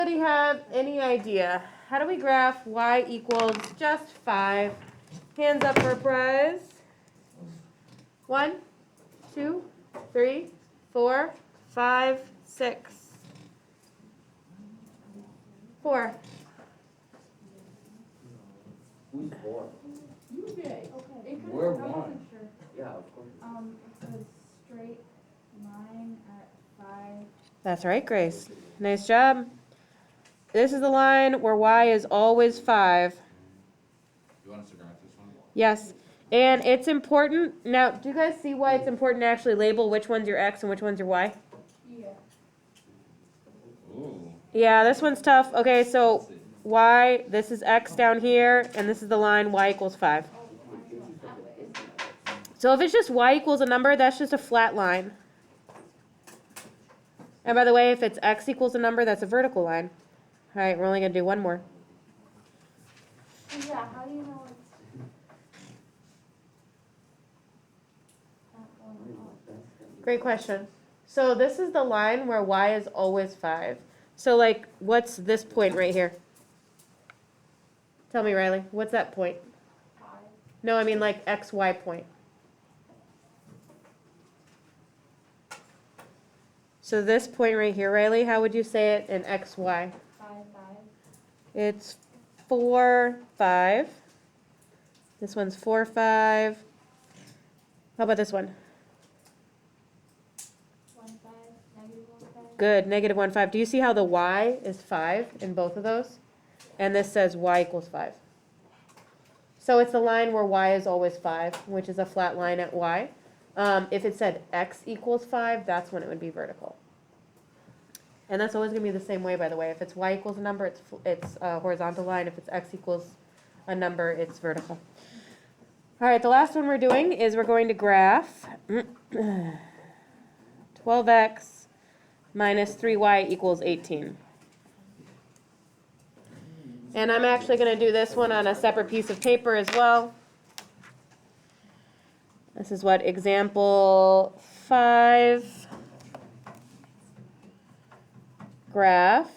Anybody have any idea? How do we graph y equals just 5? Hands up for a prize. 1, 2, 3, 4, 5, 6. 4. Who's 4? You did. Okay. We're I wasn't 1. sure. Yeah, of course. It's a straight line at 5. That's right, Grace. Nice job. This is the line where y is always 5. You want us to graph this one? Yes. And it's important. Now, do you guys see why it's important to actually label which one's your x and which one's your y? Yeah. Ooh. Yeah, this one's tough. Okay, so y, this is x down here, and this is the line y equals 5. So if it's just y equals a number, that's just a flat line. And by the way, if it's x equals a number, that's a vertical line. All right, we're only going to do one more. Yeah, how do you know it's not going up? Great question. So this is the line where y is always 5. So like, what's this point right here? Tell me, Riley, what's that point? 5. No, I mean like xy point. So this point right here, Riley, how would you say it in xy? 5, 5. It's 4, 5. This one's 4, 5. How about this one? 1, 5. Negative 1, 5. Good, negative 1, 5. Do you see how the y is 5 in both of those? And this says y equals 5. So it's the line where y is always 5, which is a flat line at y. If it said x equals 5, that's when it would be vertical. And that's always going to be the same way, by the way. If it's y equals a number, it's a horizontal line. If it's x equals a number, it's vertical. All right, the last one we're doing is we're going to graph 12x minus 3y equals 18. And I'm actually going to do this one on a separate piece of paper as well. This is what example 5. Graph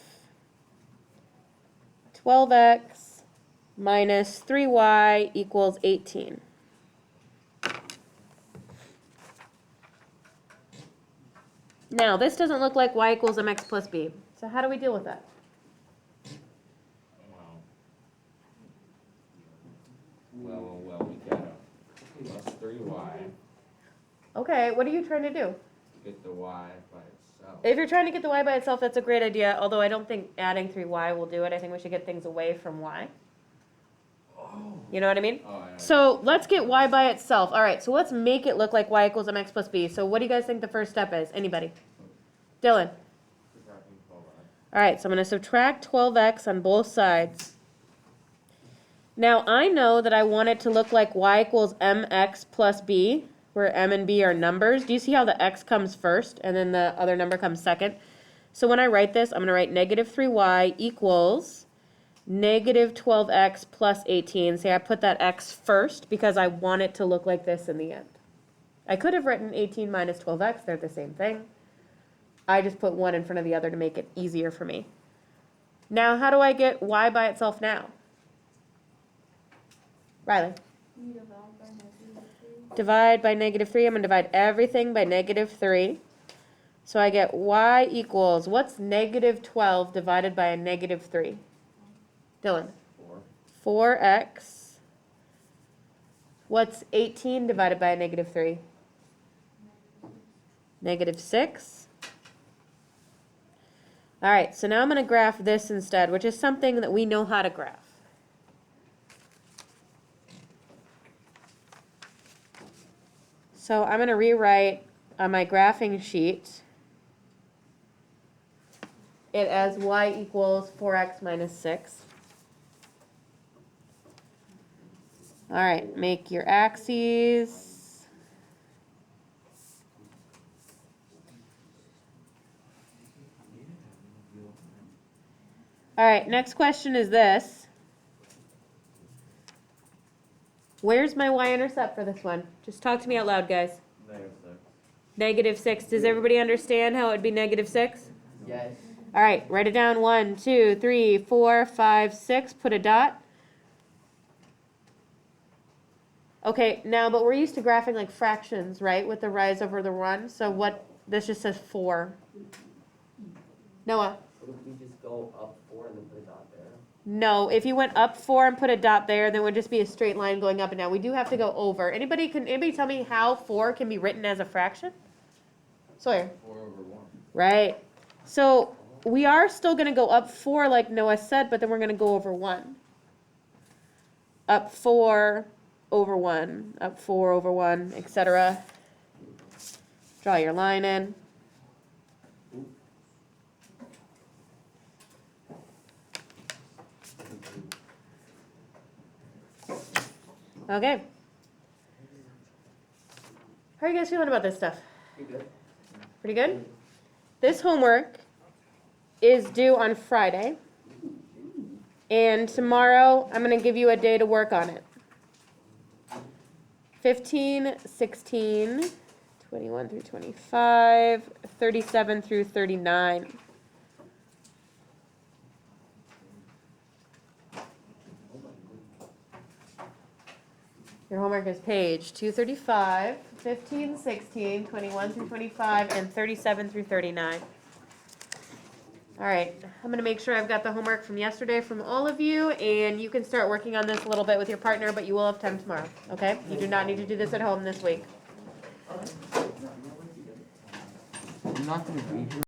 12x minus 3y equals 18. Now, this doesn't look like y equals mx plus b. So how do we deal with that? Well, we got a plus 3y, Okay, what are you trying to do? get the y by itself. If you're trying to get the y by itself, that's a great idea, although I don't think adding 3y will do it. I think we should get things away from y. You know what I mean? Oh, I know. So let's get y by itself. All right, so let's make it look like y equals mx plus b. So what do you guys think the first step is? Anybody? Dylan? All right, so I'm going to subtract 12x on both sides. Now, I know that I want it to look like y equals mx plus b, where m and b are numbers. Do you see how the x comes first and then the other number comes second? So when I write this, I'm going to write negative 3y equals negative 12x plus 18. See, I put that x first because I want it to look like this in the end. I could have written 18 minus 12x. They're the same thing. I just put one in front of the other to make it easier for me. Now, how do I get y by itself now? Riley? You divide by negative 3. Divide by negative 3. I'm going to divide everything by negative 3. So I get y equals, what's negative 12 divided by a negative 3? Dylan? 4. 4x. What's 18 divided by a negative 3? Negative 6. All right, so now I'm going to graph this instead, which is something that we know how to graph. So I'm going to rewrite on my graphing sheet it as y equals 4x minus 6. All right, make your axes. All right, next question is this. Where's my y-intercept for this one? Just talk to me out loud, guys. Negative 6. Negative 6. Does everybody understand how it would be negative 6? Yes. All right, write it down. 1, 2, 3, 4, 5, 6. Put a dot. Okay, now, but we're used to graphing like fractions, right? With the rise over the run. So what, this just says 4. Noah? What if we just go up 4 and then put a dot there? No, if you went up 4 and put a dot there, then it would just be a straight line going up and down. We do have to go over. Anybody tell me how 4 can be written as a fraction? Sawyer? 4 over 1. Right. So we are still going to go up 4 like Noah said, but then we're going to go over 1. Up 4 over 1, up 4 over 1, etc. Draw your line in. Okay. How are you guys feeling about this stuff? You good? Pretty good? This homework is due on Friday. And tomorrow, I'm going to give you a day to work on it. 15, 16, 21 through 25, 37 through 39. Your homework is page 235, 15, 16, 21 through 25, and 37 through 39. All right, I'm going to make sure I've got the homework from yesterday from all of you, and you can start working on this a little bit with your partner, but you will have time tomorrow, okay? You do not need to do this at home this week. I'm not gonna be here.